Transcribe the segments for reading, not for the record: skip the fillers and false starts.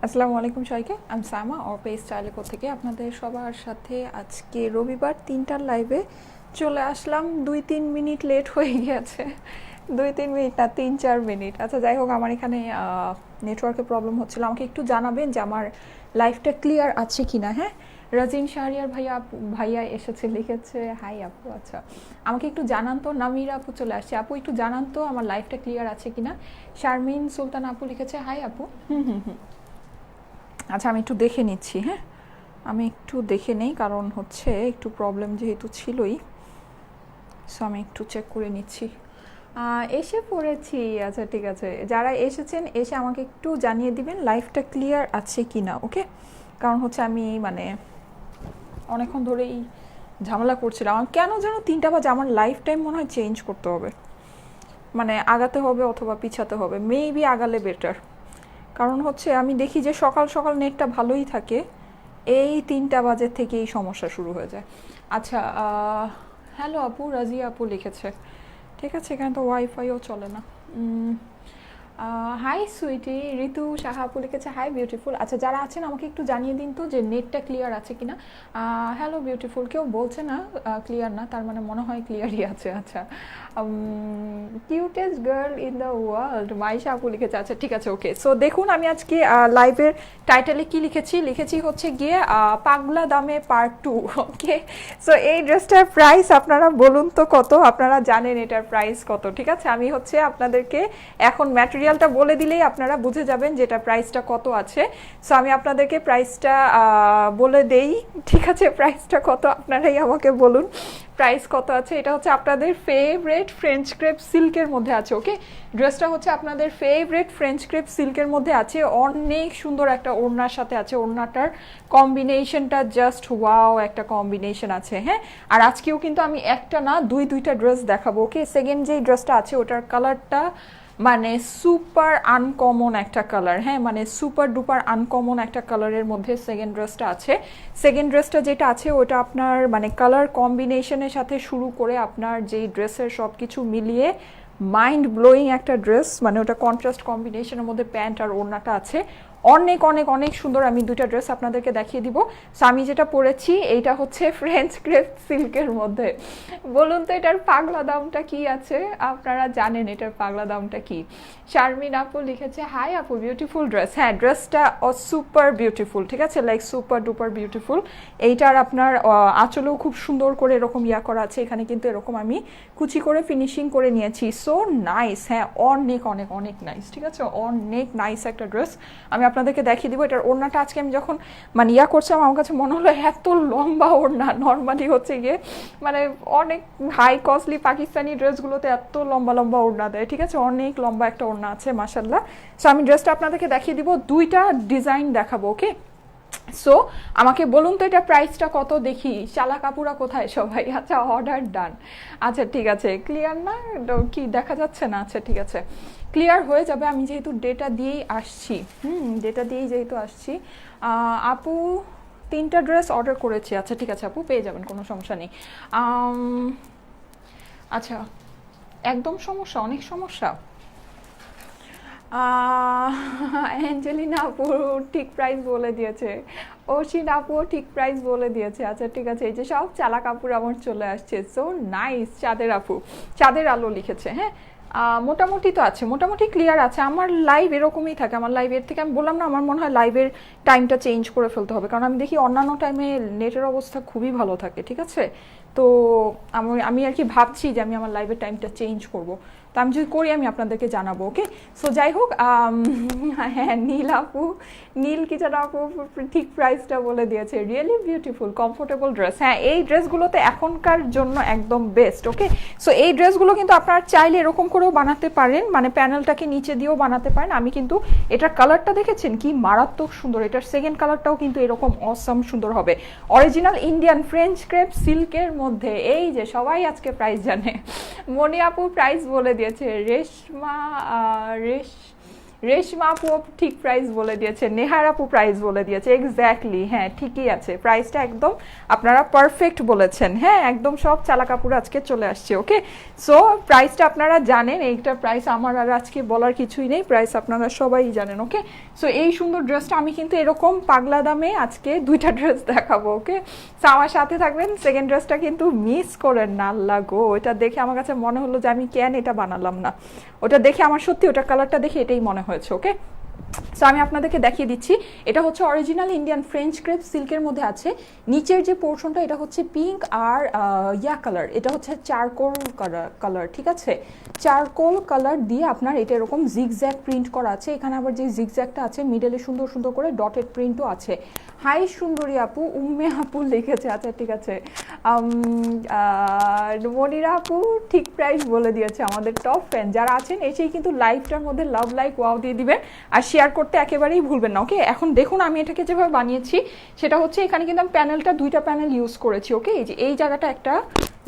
আসসালামু আলাইকুম সবাইকে, আমি সাইমা অর্পে স্টাইলে থেকে আপনাদের সবার সাথে আজকে রবিবার 3টার লাইভে চলে আসলাম। 2-3 মিনিট লেট হয়ে গেছে, 2-3 মিনিট না 3-4 মিনিট। আচ্ছা যাই হোক, আমার এখানে নেটওয়ার্কের প্রবলেম হচ্ছিল। আমাকে একটু জানাবেন যে আমার লাইভটা ক্লিয়ার আছে কিনা। হ্যাঁ, রাজিন শাহরিয়ার ভাইয়া এসেছে, লিখেছে হাই আপু। আচ্ছা আমাকে একটু জানান তো। নামিরা আপু চলে আসছে, আপু একটু জানান তো আমার লাইভটা ক্লিয়ার আছে কিনা। শারমিন সুলতান আপু লিখেছে হাই আপু। আচ্ছা আমি একটু দেখে নিচ্ছি। হ্যাঁ, আমি একটু দেখে নেই, কারণ হচ্ছে একটু প্রবলেম যেহেতু ছিলই, সো আমি একটু চেক করে নিচ্ছি। এসে পড়েছি। আচ্ছা ঠিক আছে, যারা এসেছেন এসে আমাকে একটু জানিয়ে দিবেন লাইভটা ক্লিয়ার আছে কি না। ওকে, কারণ হচ্ছে আমি মানে অনেকক্ষণ ধরেই ঝামেলা করছিলাম। আমার কেন যেন 3টা বাজে, আমার লাইফ টাইম মনে হয় চেঞ্জ করতে হবে, মানে আগাতে হবে অথবা পিছাতে হবে। মেবি আগালে বেটার, কারণ হচ্ছে আমি দেখি যে সকাল সকাল নেটটা ভালোই থাকে, এই 3টা বাজে থেকে এই সমস্যা শুরু হয়ে যায়। আচ্ছা হ্যালো আপু, রাজিয়া আপু লিখেছে। ঠিক আছে, এখানে তো ওয়াইফাইও চলে না। হাই সুইটি, ঋতু সাহা আপু লিখেছে হাই বিউটিফুল। আচ্ছা যারা আছেন আমাকে একটু জানিয়ে দিন তো যে নেটটা ক্লিয়ার আছে কিনা। হ্যালো বিউটিফুল, কেউ বলছে না ক্লিয়ার না, তার মানে মনে হয় ক্লিয়ারই আছে। আচ্ছা cutest girl in the world Maisha আপু লিখেছে। আচ্ছা ঠিক আছে, ওকে। সো দেখুন আমি আজকে লাইভের টাইটেলে কি লিখেছি হচ্ছে গিয়ে পাগলা দামে পার্ট 2। ওকে, সো এই ড্রেসটার প্রাইস আপনারা বলুন তো কত, আপনারা জানেন এটার প্রাইস কত। ঠিক আছে, আমি হচ্ছে আপনাদেরকে এখন ম্যাটেরিয়ালটা বলে দিলেই আপনারা বুঝে যাবেন যে এটা প্রাইসটা কত আছে। সো আমি আপনাদেরকে প্রাইসটা বলে দেই। ঠিক আছে, প্রাইসটা কত আপনারাই আমাকে বলুন প্রাইস কত আছে। এটা হচ্ছে আপনাদের ফেভারিট ফ্রেঞ্চ ক্রেপ সিল্কের মধ্যে আছে। ওকে, ড্রেসটা হচ্ছে আপনাদের ফেভারিট ফ্রেঞ্চ ক্রেপ সিল্কের মধ্যে আছে, অনেক সুন্দর একটা ওড়নার সাথে আছে। ওড়নাটার কম্বিনেশনটা জাস্ট ওয়াও, একটা কম্বিনেশন আছে। হ্যাঁ, আর আজকেও কিন্তু আমি একটা না দুইটা ড্রেস দেখাবো। ওকে, সেকেন্ড যেই ড্রেসটা আছে ওটার কালারটা মানে সুপার আনকমন একটা কালার। হ্যাঁ, মানে সুপার ডুপার আনকমন একটা কালারের মধ্যে সেকেন্ড ড্রেসটা আছে। সেকেন্ড ড্রেসটা যেটা আছে ওটা আপনার মানে কালার কম্বিনেশনের সাথে শুরু করে আপনার যেই ড্রেসের সব কিছু মিলিয়ে মাইন্ড ব্লোয়িং একটা ড্রেস, মানে ওটা কন্ট্রাস্ট কম্বিনেশনের মধ্যে প্যান্ট আর ওড়নাটা আছে। অনেক অনেক অনেক সুন্দর। আমি দুইটা ড্রেস আপনাদেরকে দেখিয়ে দিব। সো আমি যেটা পরেছি এইটা হচ্ছে ফ্রেঞ্চ ক্রেপ সিল্কের মধ্যে। বলুন তো এটার পাগলা দামটা কি আছে, আপনারা জানেন এটার পাগলা দামটা কি। শারমিন আপু লিখেছে হাই আপু বিউটিফুল ড্রেস। হ্যাঁ, ড্রেসটা সুপার বিউটিফুল। ঠিক আছে, লাইক সুপার ডুপার বিউটিফুল। এইটার আপনার আঁচলেও খুব সুন্দর করে এরকম ইয়া করা আছে, এখানে কিন্তু এরকম আমি কুচি করে ফিনিশিং করে নিয়েছি। So nice. হ্যাঁ, অনেক অনেক অনেক নাইস। ঠিক আছে, অনেক নাইস একটা ড্রেস। আমি আপনাদেরকে দেখিয়ে দিব এটার ওড়নাটা। আজকে আমি যখন মানে ইয়া করছিলাম আমার কাছে মনে হলো এত লম্বা ওড়না, নর্মালি হচ্ছে গিয়ে মানে অনেক হাই কস্টলি পাকিস্তানি ড্রেসগুলোতে এত লম্বা লম্বা ওড়না দেয়। ঠিক আছে, অনেক লম্বা একটা ওড়না আছে মাশাল্লাহ। সো আমি ড্রেসটা আপনাদেরকে দেখিয়ে দিব, দুইটা ডিজাইন দেখাবো। ওকে, সো আমাকে বলুন তো এটা প্রাইসটা কত দেখি। শালা কাপুরা কোথায় সবাই? আচ্ছা অর্ডার ডান। আচ্ছা ঠিক আছে, ক্লিয়ার না কি দেখা যাচ্ছে না? আচ্ছা ঠিক আছে, ক্লিয়ার হয়ে যাবে। আমি যেহেতু ডেটা দিয়েই আসছি, ডেটা দিয়েই যেহেতু আসছি। আপু 3টা ড্রেস অর্ডার করেছি। আচ্ছা ঠিক আছে আপু, পেয়ে যাবেন, কোনো সমস্যা নেই। আচ্ছা, একদম সমস্যা, অনেক সমস্যা। অ্যাঞ্জেলিনা আপু ঠিক প্রাইস বলে দিয়েছে, অর্চিন আপুও ঠিক প্রাইস বলে দিয়েছে। আচ্ছা ঠিক আছে, এই যে সব চালাক আপুর আমার চলে আসছে। So nice. চাঁদের আপু, চাঁদের আলো লিখেছে। হ্যাঁ, মোটামুটি তো আছে, মোটামুটি ক্লিয়ার আছে। আমার লাইভ এরকমই থাকে, আমার লাইভের থেকে আমি বললাম না, আমার মনে হয় লাইভের টাইমটা চেঞ্জ করে ফেলতে হবে, কারণ আমি দেখি অন্যান্য টাইমে নেটের অবস্থা খুবই ভালো থাকে। ঠিক আছে, তো আমি আর কি ভাবছি যে আমি আমার লাইভের টাইমটা চেঞ্জ করব। তো আমি যদি করি আমি আপনাদেরকে জানাবো। ওকে, সো যাই হোক, হ্যাঁ নীল আপু, নীল কিচান আপু ঠিক প্রাইসটা বলে দিয়েছে। Really beautiful comfortable dress. হ্যাঁ, এই ড্রেসগুলোতে এখনকার জন্য একদম বেস্ট। ওকে, সো এই ড্রেসগুলো কিন্তু আপনারা চাইলে এরকম করেও বানাতে পারেন, মানে প্যানেলটাকে নিচে দিয়েও বানাতে পারেন। আমি কিন্তু এটার কালারটা দেখেছেন কি মারাত্মক সুন্দর, এটার সেকেন্ড কালারটাও কিন্তু এরকম অসম সুন্দর হবে। অরিজিনাল ইন্ডিয়ান ফ্রেঞ্চ ক্রেপ সিল্কের মধ্যে। এই যে সবাই আজকে প্রাইস জানে, মনি আপু প্রাইস বলে দিয়েছে। রেশমা আপু ঠিক প্রাইস বলে দিয়েছে, নেহার আপু প্রাইস বলে দিয়েছে, এক্স্যাক্টলি হ্যাঁ ঠিকই আছে, প্রাইসটা একদম আপনারা পারফেক্ট বলেছেন। হ্যাঁ একদম সব চালা কাপড় আজকে চলে আসছে। ওকে, সো প্রাইসটা আপনারা জানেন, এইটার প্রাইস আমার আর আজকে বলার কিছুই নেই, প্রাইস আপনারা সবাই জানেন। ওকে, সো এই সুন্দর ড্রেসটা আমি কিন্তু এরকম পাগলা দামে আজকে দুইটা ড্রেস দেখাবো। ওকে, সো আমার সাথে থাকবেন, সেকেন্ড ড্রেসটা কিন্তু মিস করেন না। আল্লাহ গো, ওইটা দেখে আমার কাছে মনে হলো যে আমি কেন এটা বানালাম না, ওটা দেখে আমার সত্যি ওটা কালারটা দেখে এটাই মনে হয়েছে। ওকে, সো আমি আপনাদেরকে দেখিয়ে দিচ্ছি, এটা হচ্ছে অরিজিনাল ইন্ডিয়ান ফ্রেঞ্চ ক্রেপ সিল্কের মধ্যে আছে। নিচের যে পোর্শনটা এটা হচ্ছে পিঙ্ক আর ইয়া কালার, এটা হচ্ছে চারকোল কালার, ঠিক আছে, চারকোল কালার দিয়ে আপনার এটা এরকম জিগজ্যাগ প্রিন্ট করা আছে। এখানে আবার যে জিগজ্যাগটা আছে মিডলে সুন্দর সুন্দর করে ডটেড প্রিন্টও আছে। হাই সুন্দরী আপু, উম্মে আপু লিখেছে, আচ্ছা ঠিক আছে। মনিরা আপু ঠিক প্রাইস বলে দিয়েছে, আমাদের টপ ফ্যান যারা আছেন এসেই কিন্তু লাইভটার মধ্যে লাভ লাইক ওয়াও দিয়ে দিবেন আর শেয়ার করতে একেবারেই ভুলবেন না। ওকে, এখন দেখুন আমি এটাকে যেভাবে বানিয়েছি সেটা হচ্ছে এখানে কিন্তু আমি প্যানেলটা দুইটা প্যানেল ইউজ করেছি। ওকে, এই যে এই জায়গাটা একটা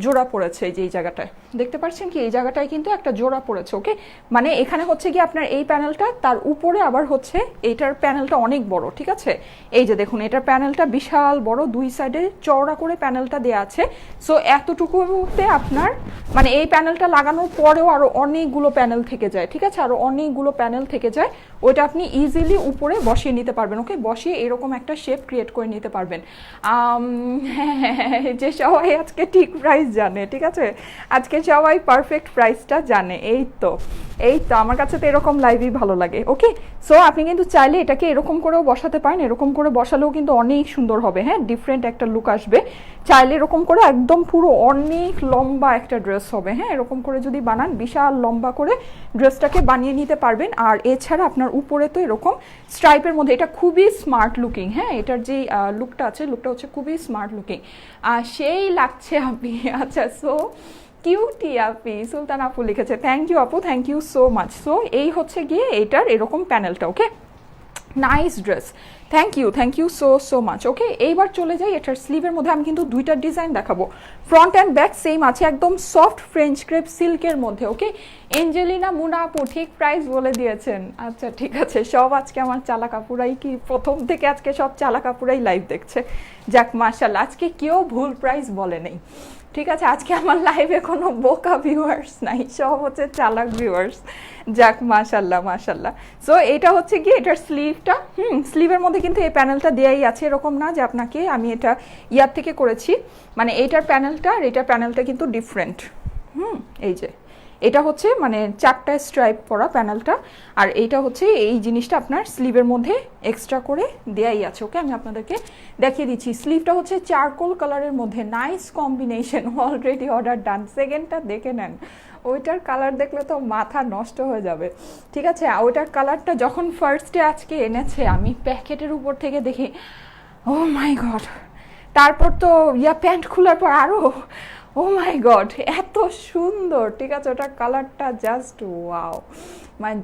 জোড়া পড়েছে, এই যে এই জায়গাটায় দেখতে পাচ্ছেন কি, এই জায়গাটায় কিন্তু একটা জোড়া পড়েছে। ওকে, মানে এখানে হচ্ছে কি আপনার এই প্যানেলটা, তার উপরে আবার হচ্ছে এইটার প্যানেলটা অনেক বড়, ঠিক আছে, এই যে দেখুন এটার প্যানেলটা বিশাল বড়, দুই সাইডে চওড়া করে প্যানেলটা দেওয়া আছে। সো এতটুকুতে আপনার মানে এই প্যানেলটা লাগানোর পরেও আরো অনেকগুলো প্যানেল থেকে যায়, ঠিক আছে, আরো অনেকগুলো প্যানেল থেকে যায়, ওইটা আপনি ইজিলি উপরে বসিয়ে নিতে পারবেন। ওকে, বসিয়ে এরকম একটা শেপ ক্রিয়েট করে নিতে পারবেন। যে সবাই আজকে ঠিক প্রাইস জানে, ঠিক আছে, আজকে সবাই পারফেক্ট প্রাইসটা জানে। এই তো আমার কাছে তো এরকম লাইভই ভালো লাগে। ওকে, সো আপনি কিন্তু চাইলে এটাকে এরকম করেও বসাতে পারেন, এরকম করে বসালেও কিন্তু অনেক সুন্দর হবে। হ্যাঁ, ডিফারেন্ট একটা লুক আসবে। চাইলে এরকম করে একদম পুরো অনেক লম্বা একটা ড্রেস হবে। হ্যাঁ, এরকম করে যদি বানান বিশাল লম্বা করে ড্রেসটাকে বানিয়ে নিতে পারবেন। আর এছাড়া আপনার উপরে তো এরকম স্ট্রাইপের মধ্যে, এটা খুবই স্মার্ট লুকিং। হ্যাঁ, এটার যে লুকটা আছে, লুকটা হচ্ছে খুবই স্মার্ট লুকিং, সেই লাগছে আপনি। আচ্ছা, সো কিউটি আপি, সুলতান আপু লিখেছে, থ্যাংক ইউ আপু, thank you so much. So এই হচ্ছে গিয়ে এইটার এরকম প্যানেলটা। Okay, nice dress, thank you so much. Okay, এইবার চলে যাই এটার স্লিভের মধ্যে। আমি কিন্তু দুইটা ডিজাইন দেখাবো, ফ্রন্ট অ্যান্ড ব্যাক সেম আছে, একদম সফট ফ্রেঞ্চ ক্রেপ সিল্কের মধ্যে। ওকে, এঞ্জেলিনা মুনা আপু ঠিক প্রাইস বলে দিয়েছেন, আচ্ছা ঠিক আছে, সব আজকে আমার চালা কাপুরাই কি প্রথম থেকে আজকে সব চালা কাপুরাই লাইভ দেখছে, যাক মাশাআল্লাহ, আজকে কেউ ভুল প্রাইস বলে নেই, ঠিক আছে, আজকে আমার লাইভে কোনো বোকা ভিউয়ার্স নাই, সব হচ্ছে চালাক ভিউয়ার্স, যাক মাশাআল্লাহ মাশাআল্লাহ। সো এটা হচ্ছে কি এটার স্লিভটা, স্লিভের মধ্যে কিন্তু এই প্যানেলটা দেয়াই আছে, এরকম না যে আপনাকে আমি এটা ইয়ার থেকে করেছি, মানে এইটার প্যানেলটা আর এটার প্যানেলটা কিন্তু ডিফারেন্ট। এই যে এটা হচ্ছে মানে চারটা স্ট্রাইপ পরা প্যানেলটা, আর এইটা হচ্ছে এই জিনিসটা আপনার স্লিভের মধ্যে এক্সট্রা করে দেয়াই আছে। ওকে, আমি আপনাদেরকে দেখিয়ে দিচ্ছি, স্লিভটা হচ্ছে চারকোল কালারের মধ্যে, nice combination, already order done. সেকেন্ডটা দেখে নেন, ওইটার কালার দেখলে তো মাথা নষ্ট হয়ে যাবে, ঠিক আছে, ওইটার কালারটা যখন ফার্স্টে আজকে এনেছে আমি প্যাকেটের উপর থেকে দেখি, ও মাই গড, তারপর তো প্যান্ট খোলার পর আরও ও মাই গড এত সুন্দর, ঠিক আছে, ওটার কালারটা জাস্ট ওয়াও,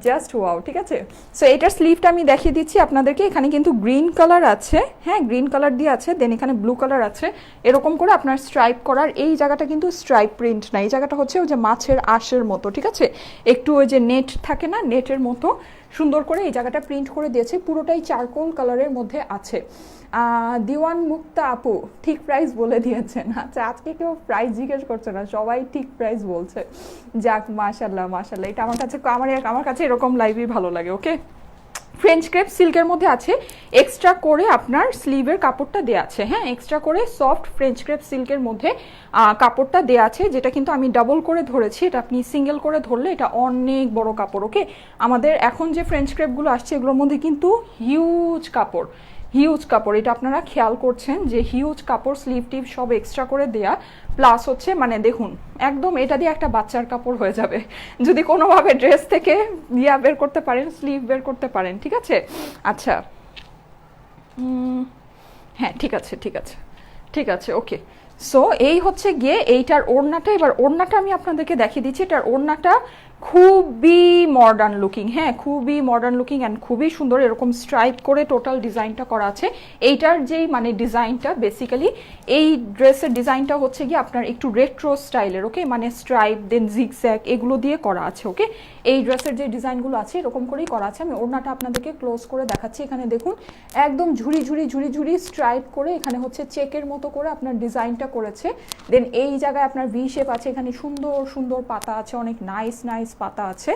জাস্ট ওয়াও, ঠিক আছে। সো এটার স্লিভটা আমি দেখিয়ে দিচ্ছি আপনাদেরকে, এখানে কিন্তু গ্রিন কালার আছে, হ্যাঁ গ্রিন কালার দিয়ে আছে, দেন এখানে ব্লু কালার আছে, এরকম করে আপনার স্ট্রাইপ করার, এই জায়গাটা কিন্তু স্ট্রাইপ প্রিন্ট না, এই জায়গাটা হচ্ছে ওই যে মাছের আঁশের মতো, ঠিক আছে, একটু ওই যে নেট থাকে না, নেটের মতো সুন্দর করে এই জায়গাটা প্রিন্ট করে দিয়েছে, পুরোটাই চারকোল কালারের মধ্যে আছে। দিওয়ান মুক্তা আপু ঠিক প্রাইস বলে দিয়েছেন, আচ্ছা আজকে কেউ প্রাইস জিজ্ঞেস করছে না, সবাই ঠিক প্রাইস বলছে, যাক মাশাআল্লাহ মাশাআল্লাহ, এটা আমার কাছে এরকম লাইভই ভালো লাগে। ওকে, ফ্রেঞ্চ ক্রেপ সিল্কের মধ্যে আছে, এক্সট্রা করে আপনার স্লিভের কাপড়টা দেওয়া আছে, হ্যাঁ এক্সট্রা করে সফট ফ্রেঞ্চ ক্রেপ সিল্কের মধ্যে কাপড়টা দেওয়া আছে, যেটা কিন্তু আমি ডাবল করে ধরেছি, এটা আপনি সিঙ্গেল করে ধরলে এটা অনেক বড় কাপড়। ওকে, আমাদের এখন যে ফ্রেঞ্চ ক্রেপগুলো আসছে এগুলোর মধ্যে কিন্তু হিউজ কাপড়, এটা আপনারা খেয়াল করছেন যে হিউজ কাপড়, স্লিভ টিভ সব এক্সট্রা করে দেয়া, প্লাস হচ্ছে মানে দেখুন একদম এটা দিয়ে একটা বাচ্চার কাপড় হয়ে যাবে যদি কোনোভাবে ড্রেস থেকে বের করতে পারেন, স্লিভ বের করতে পারেন, ঠিক আছে। আচ্ছা হ্যাঁ ঠিক আছে ওকে। সো এই হচ্ছে গিয়ে এইটার ওড়নাটা, এবার ওড়নাটা আমি আপনাদেরকে দেখিয়ে দিচ্ছি, এটার ওড়নাটা খুবই মডার্ন লুকিং, হ্যাঁ খুবই মডার্ন লুকিং অ্যান্ড খুবই সুন্দর, এরকম স্ট্রাইপ করে টোটাল ডিজাইনটা করা আছে। এইটার যেই মানে ডিজাইনটা বেসিক্যালি এই ড্রেসের ডিজাইনটা হচ্ছে গিয়ে আপনার একটু রেট্রো স্টাইলের, ওকে, মানে স্ট্রাইপ দেন জিগজ্যাগ এগুলো দিয়ে করা আছে। ওকে, এই ড্রেসের যে ডিজাইনগুলো আছে এরকম করেই করা আছে। আমি ওড়নাটা আপনাদেরকে ক্লোজ করে দেখাচ্ছি। এখানে দেখুন একদম ঝুড়ি ঝুড়ি ঝুড়ি ঝুড়ি স্ট্রাইপ করে এখানে হচ্ছে চেকের মতো করে আপনার ডিজাইনটা করেছে। দেন এই জায়গায় আপনার ভি শেপ আছে, এখানে সুন্দর সুন্দর পাতা আছে, অনেক নাইস নাইস পাতা আছে।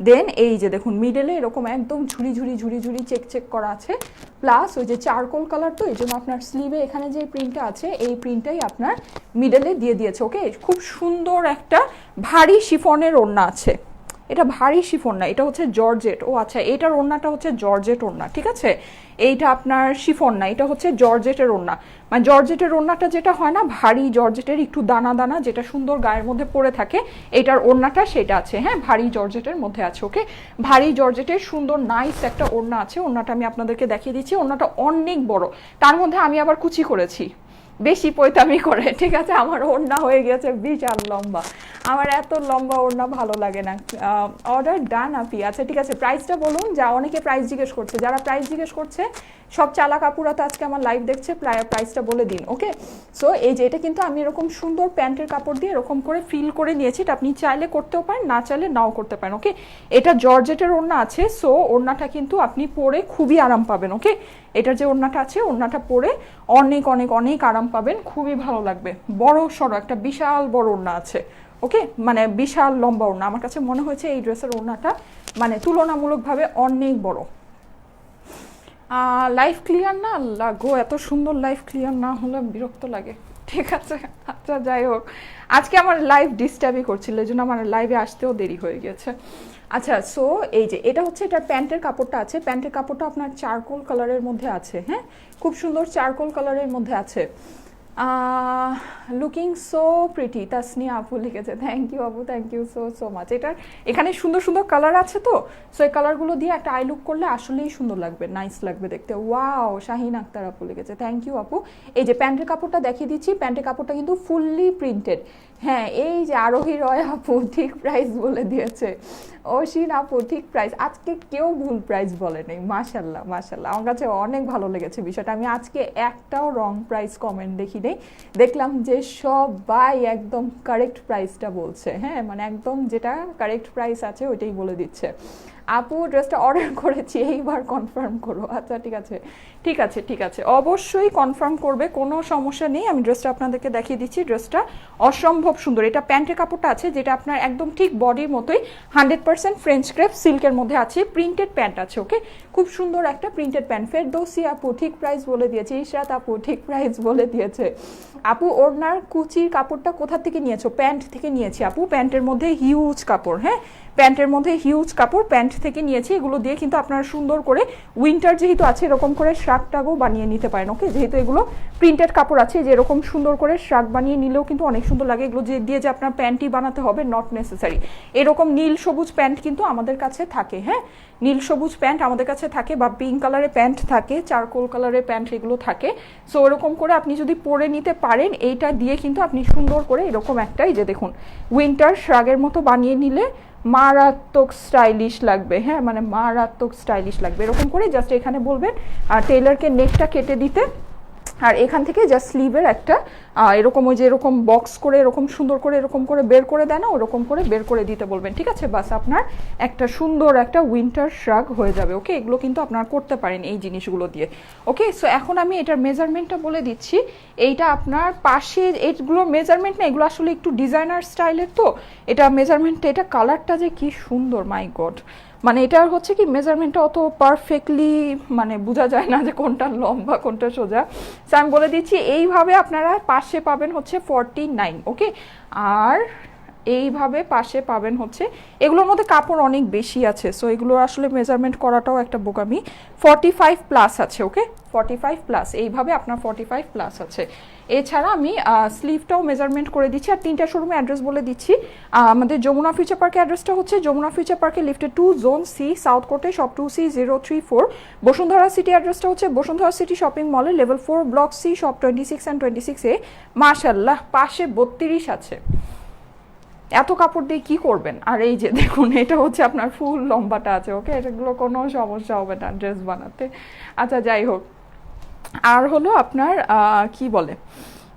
দেন এই যে দেখুন মিডলে এরকম একদম ঝুড়ি ঝুড়ি ঝুড়ি ঝুড়ি চেক চেক করা আছে, প্লাস ওই যে চারকোল কালার, তো এই জন্য আপনার স্লিভে এখানে যে প্রিন্টটা আছে এই প্রিন্টটাই আপনার মিডলে দিয়ে দিয়েছে। ওকে, খুব সুন্দর একটা ভারী শিফনের ওড়না আছে। এটা ভারী শিফন না, এটা হচ্ছে জর্জেট। ও আচ্ছা, এটার ওড়নাটা হচ্ছে জর্জেট ওড়না, ঠিক আছে। এইটা আপনার শিফন না, এটা হচ্ছে জর্জেটের ওড়না। মানে জর্জেটের ওড়নাটা যেটা হয় না ভারী জর্জেটের একটু দানা দানা, যেটা সুন্দর গায়ের মধ্যে পরে থাকে, এটার ওড়নাটা সেটা আছে। হ্যাঁ, ভারী জর্জেটের মধ্যে আছে। ওকে, ভারী জর্জেটের সুন্দর নাইস একটা ওড়না আছে। ওড়নাটা আমি আপনাদেরকে দেখিয়ে দিচ্ছি। ওড়নাটা অনেক বড়, তার মধ্যে আমি আবার কুচি করেছি, বেশি পৈতামি করে, ঠিক আছে। আমার ওড়না হয়ে গেছে বিশাল লম্বা, আমার এত লম্বা ওড়না ভালো লাগে না। অর্ডার ডান আপি। আচ্ছা ঠিক আছে, প্রাইসটা বলুন। যা অনেকে প্রাইস জিজ্ঞেস করছে, যারা প্রাইস জিজ্ঞেস করছে সব চালা কাপুরা তো আজকে আমার লাইভ দেখছে, প্রাইসটা বলে দিন। ওকে, সো এই যে এটা কিন্তু আমি এরকম সুন্দর প্যান্টের কাপড় দিয়ে এরকম করে ফিল করে নিয়েছি। এটা আপনি চাইলে করতেও পারেন, না চাইলে নাও করতে পারেন। ওকে, এটা জর্জেটের ওড়না আছে, সো ওড়নাটা কিন্তু আপনি পরে খুবই আরাম পাবেন। ওকে, এটার যে ওড়নাটা আছে ওড়নাটা পরে অনেক অনেক অনেক আরাম পাবেন, খুবই ভালো লাগবে। বড় সড়ো একটা বিশাল বড় ওড়না আছে। ওকে, মানে বিশাল লম্বা ওড়না। আমার কাছে মনে হয়েছে এই ড্রেসের ওড়নাটা মানে তুলনামূলকভাবে অনেক বড়। লাইফ ক্লিয়ার না, আল্লাহ গো, এত সুন্দর লাইফ ক্লিয়ার না হলে বিরক্ত লাগে, ঠিক আছে। আচ্ছা যাই হোক, আজকে আমার লাইভ ডিস্টার্বই করছিল, এই জন্য আমার লাইভে আসতেও দেরি হয়ে গেছে। আচ্ছা, সো এই যে এটা হচ্ছে এটার প্যান্টের কাপড়টা আছে। প্যান্টের কাপড়টা আপনার চারকোল কালারের মধ্যে আছে। হ্যাঁ, খুব সুন্দর চারকোল কালারের মধ্যে আছে। লুকিং সো প্রিটি, তাসনিয়া আপু লিখেছে। থ্যাংক ইউ আপু, thank you so so much. এটার এখানে সুন্দর সুন্দর কালার আছে, তো সো এই কালারগুলো দিয়ে একটা আই লুক করলে আসলেই সুন্দর লাগবে, নাইস লাগবে দেখতে। ওয়াও, শাহিন আক্তার আপু লিখেছে। থ্যাংক ইউ আপু। এই যে প্যান্টের কাপড়টা দেখিয়ে দিচ্ছি, প্যান্টের কাপড়টা কিন্তু ফুললি প্রিন্টেড। হ্যাঁ, এই যে আরোহী রয় আপু ঠিক প্রাইস বলে দিয়েছে। অসীন আপু ঠিক প্রাইস, আজকে কেউ ভুল প্রাইস বলে নেই। মাশাল্লাহ মাশাল্লাহ, আমার কাছে অনেক ভালো লেগেছে বিষয়টা। আমি আজকে একটাও রং প্রাইস কমেন্ট দেখি নেই, দেখলাম যে সবাই একদম কারেক্ট প্রাইসটা বলছে। হ্যাঁ, মানে একদম যেটা কারেক্ট প্রাইস আছে ওইটাই বলে দিচ্ছে। আপু ড্রেসটা অর্ডার করেছি, এইবার কনফার্ম করো। আচ্ছা ঠিক আছে ঠিক আছে ঠিক আছে, অবশ্যই কনফার্ম করবে, কোনো সমস্যা নেই। আমি ড্রেসটা আপনাদেরকে দেখিয়ে দিচ্ছি। ড্রেসটা অসম্ভব সুন্দর। এটা প্যান্টের কাপড়টা আছে যেটা আপনার একদম ঠিক বডির মতোই 100% ফ্রেঞ্চ ক্রেপ সিল্কের মধ্যে আছে, প্রিন্টেড প্যান্ট আছে। ওকে, খুব সুন্দর একটা প্রিন্টেড প্যান্ট। ফেরদৌসি আপু ঠিক প্রাইস বলে দিয়েছে। ইশরাত আপু ঠিক প্রাইস বলে দিয়েছে। আপু ওড়নার কুচির কাপড়টা কোথা থেকে নিয়েছো? প্যান্ট থেকে নিয়েছি আপু, প্যান্টের মধ্যে হিউজ কাপড়। হ্যাঁ, প্যান্টের মধ্যে হিউজ কাপড়, প্যান্ট থেকে নিয়েছি। এগুলো দিয়ে কিন্তু আপনারা সুন্দর করে উইন্টার যেহেতু আছে এরকম করে শার্ট টাগও বানিয়ে নিতে পারেন। ওকে, যেহেতু এগুলো প্রিন্টেড কাপড় আছে, যে এরকম সুন্দর করে শার্ট বানিয়ে নিলেও কিন্তু অনেক সুন্দর লাগে। এগুলো দিয়ে যে আপনার প্যান্টই বানাতে হবে নট নেসেসারি। এরকম নীল সবুজ প্যান্ট কিন্তু আমাদের কাছে থাকে। হ্যাঁ, নীল সবুজ প্যান্ট আমাদের কাছে থাকে, বা পিঙ্ক কালারের প্যান্ট থাকে, চারকোল কালারের প্যান্ট এগুলো থাকে। সো এরকম করে আপনি যদি পরে নিতে পারেন, এইটা দিয়ে কিন্তু আপনি সুন্দর করে এরকম একটাই যে দেখুন উইন্টার শ্রাগের মতো বানিয়ে নিলে মারাত্মক স্টাইলিশ লাগবে। হ্যাঁ, মানে মারাত্মক স্টাইলিশ লাগবে। এরকম করে জাস্ট এখানে বলবেন আর টেইলারকে নেকটা কেটে দিতে, আর এখান থেকে জাস্ট স্লিভের একটা এরকম ওই যে এরকম বক্স করে এরকম সুন্দর করে এরকম করে বের করে দেয় না, ওরকম করে বের করে দিতে বলবেন। ঠিক আছে, বাস আপনার একটা সুন্দর একটা উইন্টার শ্রাগ হয়ে যাবে। ওকে, এগুলো কিন্তু আপনারা করতে পারেন এই জিনিসগুলো দিয়ে। ওকে, সো এখন আমি এটার মেজারমেন্টটা বলে দিচ্ছি। এইটা আপনার পাশে এইগুলো মেজারমেন্ট না, এগুলো আসলে একটু ডিজাইনার স্টাইলের, তো এটা মেজারমেন্টটা, এটা কালারটা যে কি সুন্দর, মাই গড। মানে এটার হচ্ছে কি মেজারমেন্টটা অত পারফেক্টলি মানে বোঝা যায় না যে কোনটা লম্বা কোনটা সোজা। সো আমি বলে দিচ্ছি, এইভাবে আপনারা পাশে পাবেন হচ্ছে 49। ওকে, আর এইভাবে পাশে পাবেন হচ্ছে, এগুলোর মধ্যে কাপড় অনেক বেশি আছে, সো এগুলো আসলে মেজারমেন্ট করাটাও একটা বোকামি। 45 প্লাস আছে। ওকে, 45 প্লাস, এইভাবে আপনার 45 প্লাস আছে। এছাড়া আমি স্লিভটাও মেজারমেন্ট করে দিচ্ছি। আর তিনটা শোরুমে অ্যাড্রেস বলে দিচ্ছি। আমাদের যমুনা ফিউচার পার্কের অ্যাড্রেসটা হচ্ছে যমুনা ফিউচার পার্কের লিফটে 2 জোন সি, সাউথ কোর্টে শপ 2C034। বসুন্ধরা সিটি অ্যাড্রেসটা হচ্ছে বসুন্ধরা সিটি শপিং মলে level 4 block C, shop 26 and 26A। মাশাল্লাহ, পাশে 32 আছে। এত কাপড় দিয়ে কি করবেন? আর এই যে দেখুন, এটা হচ্ছে আপনার ফুল লম্বাটা আছে। ওকে, এগুলো কোনো সমস্যা হবে না ড্রেস বানাতে। আচ্ছা যাই হোক, আর হলো আপনার কি বলে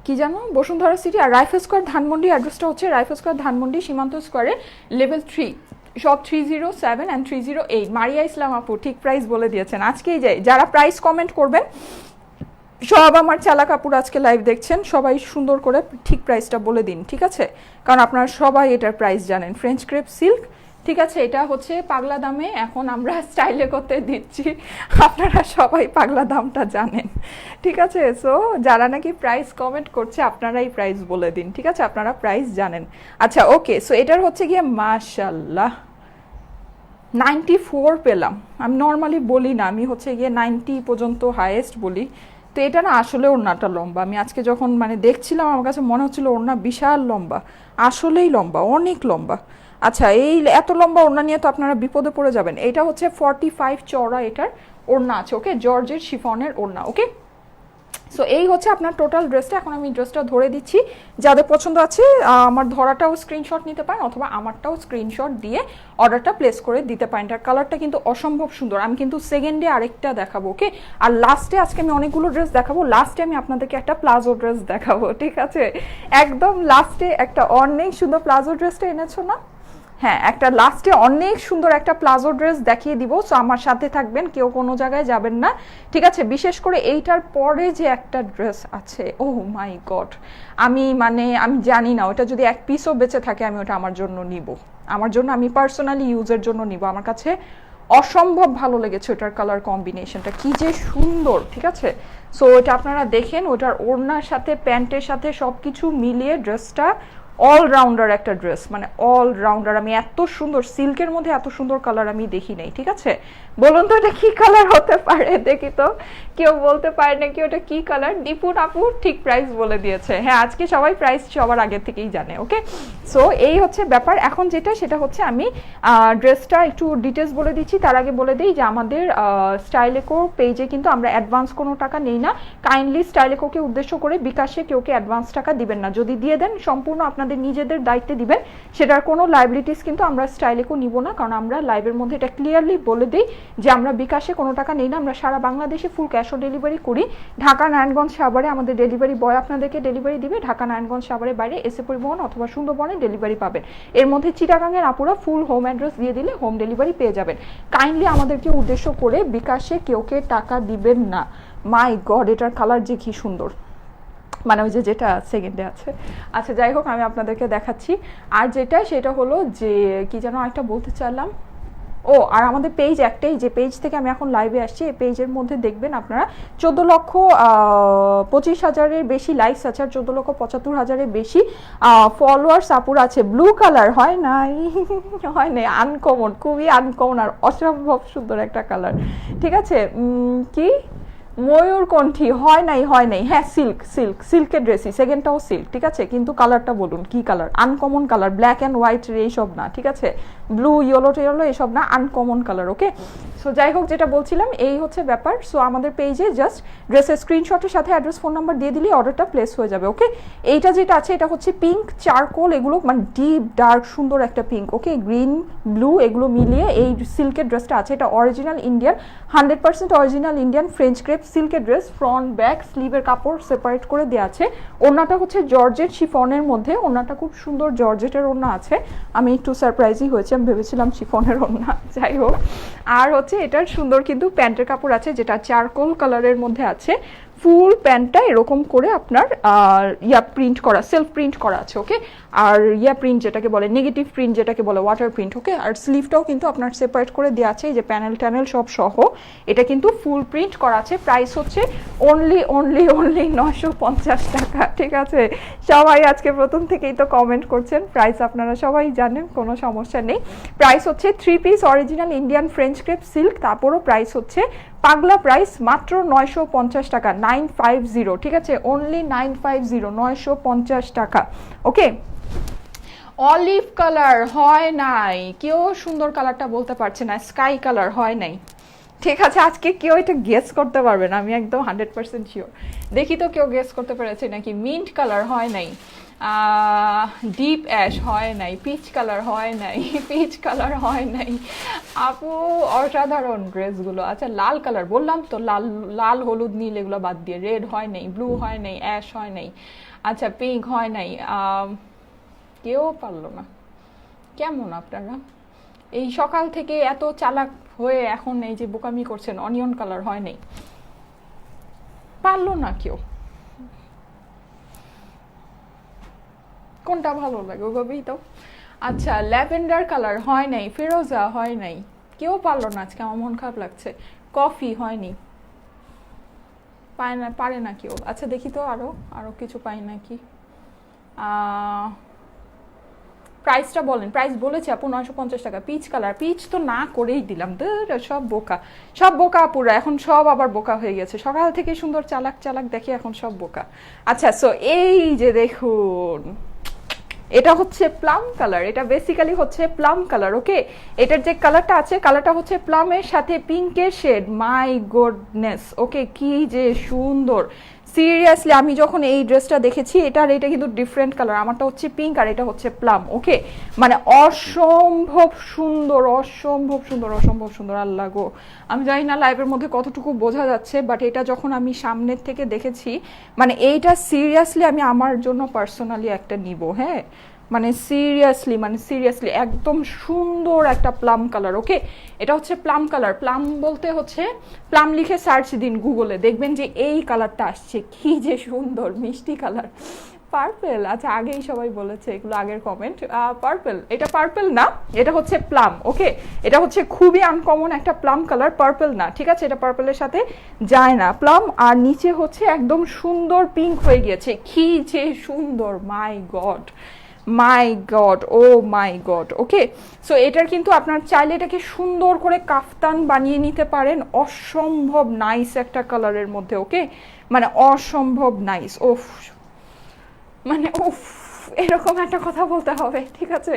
কি জানো, বসুন্ধরা সিটি আর রাইফেল স্কোয়ার ধানমন্ডি অ্যাড্রেসটা হচ্ছে রাইফেল স্কোয়ার ধানমন্ডি সীমান্ত স্কোয়ারে লেভেল 3 সব 307 অ্যান্ড 308। মারিয়া ইসলাম আপু ঠিক প্রাইস বলে দিয়েছেন। আজকেই যাই, যারা প্রাইস কমেন্ট করবেন সব আমার চালাক আপুর আজকে লাইভ দেখছেন, সবাই সুন্দর করে ঠিক প্রাইসটা বলে দিন, ঠিক আছে? কারণ আপনারা সবাই এটার প্রাইস জানেন। ফ্রেঞ্চ ক্রেপ সিল্ক, ঠিক আছে, এটা হচ্ছে পাগলা দামে এখন আমরা স্টাইলে করতে দিচ্ছি, আপনারা সবাই পাগলা দামটা জানেন, ঠিক আছে? সো যারা নাকি প্রাইস কমেন্ট করছে আপনারাই প্রাইস বলে দিন, ঠিক আছে? আপনারা প্রাইস জানেন। আচ্ছা ওকে, সো এটার হচ্ছে গিয়ে মাশাল্লাহ 94 পেলাম। আমি নর্মালি বলি না, আমি হচ্ছে গিয়ে 90 পর্যন্ত হাইয়েস্ট বলি। তো এটা না আসলে ওড়নাটা লম্বা, আমি আজকে যখন মানে দেখছিলাম আমার কাছে মনে হচ্ছিল ওড়না বিশাল লম্বা, আসলেই লম্বা, অনেক লম্বা। আচ্ছা এই এত লম্বা ওড়না নিয়ে তো আপনারা বিপদে পড়ে যাবেন। এটা হচ্ছে 45 চওড়া এটার ওড়না আছে, ওকে, জর্জের শিফনের ওড়না, ওকে। সো এই হচ্ছে আপনার টোটাল ড্রেসটা। এখন আমি ড্রেসটা ধরে দিচ্ছি, যাদের পছন্দ আছে আমার ধরাটাও স্ক্রিনশট নিতে পারেন অথবা আমারটাও স্ক্রিনশট দিয়ে অর্ডারটা প্লেস করে দিতে পারেন। তার কালারটা কিন্তু অসম্ভব সুন্দর। আমি কিন্তু সেকেন্ডে আরেকটা দেখাবো, ওকে। আর লাস্টে আজকে আমি অনেকগুলো ড্রেস দেখাবো, লাস্টে আমি আপনাদেরকে একটা প্লাজো ড্রেস দেখাবো, ঠিক আছে? একদম লাস্টে একটা অনেক সুন্দর প্লাজো ড্রেসটা এনেছো না? হ্যাঁ, একটা লাস্টে অনেক সুন্দর একটা প্লাজো ড্রেস দেখিয়ে দিব। সো আমার সাথে থাকবেন, কেউ কোনো জায়গায় যাবেন না, ঠিক আছে? বিশেষ করে এইটার পরে যে একটা ড্রেস আছে, ও মাই গড, আমি জানি না ওটা যদি এক পিসও বেঁচে থাকে আমি ওটা আমার জন্য নিব, আমার জন্য, আমি পার্সোনালি ইউজের জন্য নিব। আমার কাছে অসম্ভব ভালো লেগেছে ওটার কালার কম্বিনেশনটা, কি যে সুন্দর, ঠিক আছে? সো ওটা আপনারা দেখেন, ওটার ওড়নার সাথে প্যান্টের সাথে সব কিছু মিলিয়ে ড্রেসটা অলরাউন্ডার একটা ড্রেস, মানে অলরাউন্ডার। আমি এত সুন্দর সিল্কের মধ্যে এত সুন্দর কালার আমি দেখি নাই, ঠিক আছে? বলুন তো এটা কি কালার হতে পারে, দেখি তো, কেউ বলতে পারে নাকি ওটা কি কালার? দীপুন আপু ঠিক প্রাইস বলে দিয়েছে। হ্যাঁ, আজকে সবাই প্রাইস সবার আগে থেকেই জানে, ওকে। সো এই হচ্ছে ব্যাপার। এখন যেটা সেটা হচ্ছে আমি ড্রেসটা একটু ডিটেলস বলে দিচ্ছি। তার আগে বলে দিই যে আমাদের স্টাইলেকো পেজে কিন্তু আমরা অ্যাডভান্স কোনো টাকা নেই না। কাইন্ডলি স্টাইলেকোকে উদ্দেশ্য করে বিকাশে কেউকে অ্যাডভান্স টাকা দিবেন না, যদি দিয়ে দেন সম্পূর্ণ আপনাদের নিজেদের দায়িত্বে দিবেন, সেটার কোনো লাইবিলিটিস কিন্তু আমরা স্টাইলেকো নিব না। কারণ আমরা লাইভের মধ্যে এটা ক্লিয়ারলি বলে দিই যে আমরা বিকাশে কোনো টাকা নেই না, আমরা সারা বাংলাদেশে ফুল ক্যাশ অন ডেলিভারি করি। ঢাকা নারায়ণগঞ্জ সাভারে আমাদের ডেলিভারি বয় আপনাদেরকে ডেলিভারি দিবে, ঢাকা নারায়ণগঞ্জ সাভারের বাইরে এসে পরিবহন অথবা সুন্দরবনে ডেলিভারি পাবেন। এর মধ্যে চিটাগাংয়ের আপুরা ফুল হোম অ্যাড্রেস দিয়ে দিলে হোম ডেলিভারি পেয়ে যাবেন। কাইন্ডলি আমাদেরকে উদ্দেশ্য করে বিকাশে কেউকে টাকা দিবেন না। মাই গড, এটার কালার যে কি সুন্দর, মানে ওই যে যেটা সেকেন্ডে আছে। আচ্ছা যাই হোক, আমি আপনাদেরকে দেখাচ্ছি। আর যেটা সেটা হলো যে কি যেন একটা বলতে চাইলাম, ও আর আমাদের পেজ একটাই, যে পেজ থেকে আমি এখন লাইভে আসছি, এই পেজের মধ্যে দেখবেন আপনারা 14,25,000-এর বেশি লাইকস আছে আর 14,75,000-এর বেশি ফলোয়ার্স আপুর আছে। ব্লু কালার হয় নাই, হয় নাই, আনকমন, খুবই আনকমন আর অসম্ভব সুন্দর একটা কালার, ঠিক আছে? কি ময়ূরকণ্ঠী হয় নাই, হয় নাই, হ্যাঁ সিল্ক, সিল্কের ড্রেসই, সেকেন্ডটাও সিল্ক, ঠিক আছে? কিন্তু কালারটা বলুন কি colour, uncommon colour, black and white এইসব না, ঠিক আছে? ব্লু ইয়েলো টেলো এসব না, আনকমন কালার, ওকে। সো যাই হোক, যেটা বলছিলাম এই হচ্ছে ব্যাপার। সো আমাদের পেজে জাস্ট ড্রেসের স্ক্রিনশটের সাথে অ্যাড্রেস ফোন নাম্বার দিয়ে দিলে অর্ডারটা প্লেস হয়ে যাবে, ওকে। এইটা যেটা আছে এটা হচ্ছে পিঙ্ক চারকোল, এগুলো মানে ডিপ ডার্ক সুন্দর একটা পিঙ্ক, ওকে, গ্রিন ব্লু এগুলো মিলিয়ে এই সিল্কের ড্রেসটা আছে। এটা original Indian, 100% original Indian French crepe সিল্কের ড্রেস। ফ্রন্ট ব্যাক স্লিভের কাপড় সেপারেট করে দেওয়া আছে। ওড়নাটা হচ্ছে জর্জেট শিফনের মধ্যে, ওড়নাটা খুব সুন্দর জর্জেটের ওড়না আছে। আমি একটু সারপ্রাইজই হয়েছে, আমি ভেবেছিলাম শিফনের ওড়না, যাই হোক। আর হচ্ছে এটার সুন্দর কিন্তু প্যান্টের কাপড় আছে, যেটা চারকোল কালারের মধ্যে আছে। ফুল প্যান্টটা এরকম করে আপনার প্রিন্ট করা, সেলফ প্রিন্ট করা আছে, ওকে। আর প্রিন্ট যেটাকে বলে, নেগেটিভ প্রিন্ট যেটাকে বলে, ওয়াটার প্রিন্ট, ওকে। আর স্লিভটাও কিন্তু আপনার সেপারেট করে দেওয়া আছে, এই যে প্যানেল ট্যানেল সব সহ এটা কিন্তু ফুল প্রিন্ট করা আছে। প্রাইস হচ্ছে অনলি 950 টাকা, ঠিক আছে? সবাই আজকে প্রথম থেকেই তো কমেন্ট করছেন, প্রাইস আপনারা সবাই জানেন, কোনো সমস্যা নেই। প্রাইস হচ্ছে 3 piece original Indian French crepe silk, তারপরও প্রাইস হচ্ছে পাগলা প্রাইস মাত্র 950 টাকা, 950, ঠিক আছে? অনলি 950, 950 টাকা, ওকে। অলিভ কালার হয় নাই, কেউ সুন্দর কালারটা বলতে পারছে না, স্কাই কালার হয় নাই, ঠিক আছে? আজকে কেউ এটা গেস করতে পারবে না, আমি একদম 100% শিওর। দেখি তো কেউ গেস করতে পেরেছে নাকি। মিন্ট কালার হয় নাই, ডিপ অ্যাশ হয় নাই, পিচ কালার হয় নাই, পিচ কালার হয় নাই। আপু অসাধারণ ড্রেসগুলো। আচ্ছা লাল কালার বললাম তো, লাল লাল হলুদ নীল এগুলো বাদ দিয়ে, রেড হয় নাই, ব্লু হয় নাই, অ্যাশ হয় নাই, আচ্ছা পিঙ্ক হয় নাই, কেউ পারলো না। কেমন আপনারা? এই সকাল থেকে এত চালাক হয়ে এখন এই যে বোকামি করছেন, অনিয়ন কালার হয় নাই, পারলো না কেউ। কোনটা ভালো লাগে ওইভাবেই তো। আচ্ছা ল্যাভেন্ডার কালার হয় নাই, ফেরোজা হয় নাই, কেউ পারলো না আজকে, আমার মন খারাপ লাগছে। কফি হয়নি, পায় না, পারে না কেউ। আচ্ছা দেখি তো আরো আরো কিছু পাই নাকি। প্রাইসটা বলেন, প্রাইস বলেছি আপু 950 টাকা। পিচ কালার, পিচ তো না করেই দিলাম, সব বোকা, সব বোকা আপুরা এখন, সব আবার বোকা হয়ে গেছে, সকাল থেকে সুন্দর চালাক চালাক দেখি এখন সব বোকা। আচ্ছা সো এই যে দেখুন, এটা হচ্ছে প্লাম কালার, এটা বেসিক্যালি হচ্ছে প্লাম কালার, ওকে। এটার যে কালারটা আছে, কালারটা হচ্ছে প্লামের সাথে পিঙ্কের শেড, মাই গুডনেস, ওকে, কি যে সুন্দর। সিরিয়াসলি আমি যখন এই ড্রেসটা দেখেছি, এটা কিন্তু ডিফারেন্ট কালার, আমারটা হচ্ছে পিঙ্ক আর এটা হচ্ছে প্লাম, ওকে। মানে অসম্ভব সুন্দর, অসম্ভব সুন্দর, অসম্ভব সুন্দর, আল্লাহ গো। আমি জানি না লাইভের মধ্যে কতটুকু বোঝা যাচ্ছে, বাট এটা যখন আমি সামনের থেকে দেখেছি, মানে এইটা সিরিয়াসলি আমি আমার জন্য পার্সোনালি একটা নিব, হ্যাঁ, মানে সিরিয়াসলি একদম সুন্দর একটা প্লাম কালার, ওকে। এটা হচ্ছে প্লাম কালার, প্লাম বলতে হচ্ছে প্লাম লিখে সার্চ দিন গুগলে, দেখবেন যে এই কালারটা আসছে, কি যে সুন্দর মিষ্টি কালার। পার্পেল, আচ্ছা আগেই সবাই বলেছে, এগুলো আগের কমেন্ট। পার্পেল, এটা পার্পেল না, এটা হচ্ছে প্লাম, ওকে। এটা হচ্ছে খুবই আনকমন একটা প্লাম কালার, পার্পেল না, ঠিক আছে, এটা পার্পেলের সাথে যায় না, প্লাম। আর নিচে হচ্ছে একদম সুন্দর পিঙ্ক হয়ে গিয়েছে, কি যে সুন্দর, মাই গড মাই গড, ও মাই গড, ওকে। সো এটার কিন্তু আপনার চাইলে এটাকে সুন্দর করে কাফতান বানিয়ে নিতে পারেন, অসম্ভব নাইস একটা কালারের মধ্যে, ওকে, মানে অসম্ভব নাইস। ওফ, মানে উফ, এরকম একটা কথা বলতে হবে, ঠিক আছে,